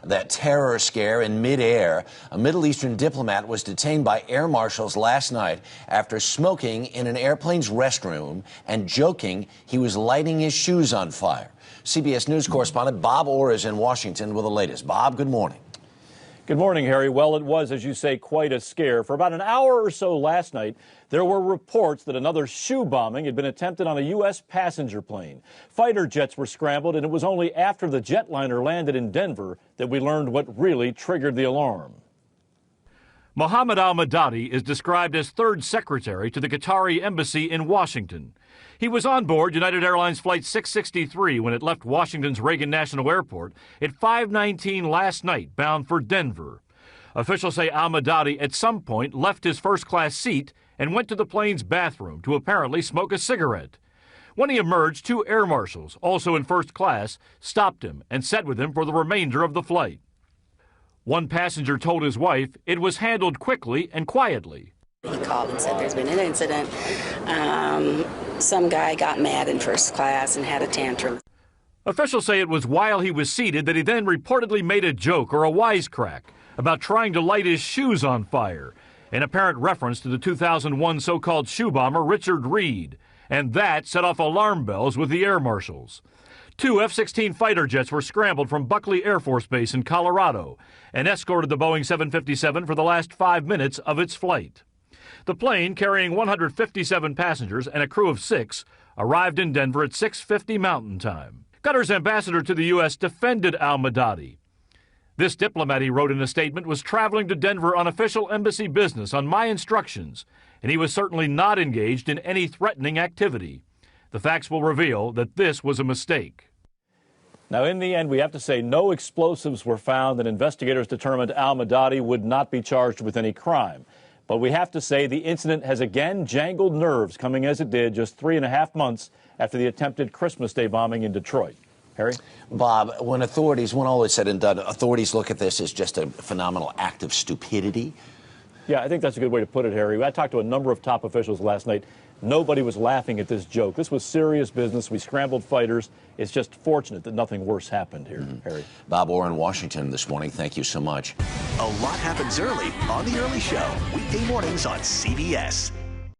that terror scare in midair. A Middle Eastern diplomat was detained by air marshals last night after smoking in an airplane's restroom and joking he was lighting his shoes on fire. CBS News correspondent Bob Orr is in Washington with the latest. Bob, good morning. Good morning, Harry. Well, it was, as you say, quite a scare. For about an hour or so last night, there were reports that another shoe bombing had been attempted on a U.S. passenger plane. Fighter jets were scrambled, and it was only after the jetliner landed in Denver that we learned what really triggered the alarm. Mohammed al-Madadi is described as third secretary to the Qatari embassy in Washington. He was on board United Airlines Flight 663 when it left Washington's Reagan National Airport at 5:19 last night, bound for Denver. Officials say al-Madadi at some point left his first-class seat and went to the plane's bathroom to apparently smoke a cigarette. When he emerged, two air marshals, also in first class, stopped him and sat with him for the remainder of the flight. One passenger told his wife it was handled quickly and quietly. He called and said there's been an incident. Some guy got mad in first class and had a tantrum. Officials say it was while he was seated that he then reportedly made a joke or a wisecrack about trying to light his shoes on fire, in apparent reference to the 2001 so-called shoe bomber Richard Reed, and that set off alarm bells with the air marshals. Two F-16 fighter jets were scrambled from Buckley Air Force Base in Colorado and escorted the Boeing 757 for the last 5 minutes of its flight. The plane, carrying 157 passengers and a crew of 6, arrived in Denver at 6:50 Mountain Time. Qatar's ambassador to the U.S. defended al-Madadi. This diplomat, he wrote in a statement, was traveling to Denver on official embassy business on my instructions, and he was certainly not engaged in any threatening activity. The facts will reveal that this was a mistake. Now, in the end, we have to say no explosives were found, and investigators determined al-Madadi would not be charged with any crime. But we have to say the incident has again jangled nerves, coming as it did just 3.5 months after the attempted Christmas Day bombing in Detroit. Harry? Bob, when all is said and done, authorities look at this as just a phenomenal act of stupidity? Yeah, I think that's a good way to put it, Harry. I talked to a number of top officials last night. Nobody was laughing at this joke. This was serious business. We scrambled fighters. It's just fortunate that nothing worse happened here, Harry. Bob Orr in Washington this morning. Thank you so much. A lot happens early on The Early Show, weekday mornings on CBS.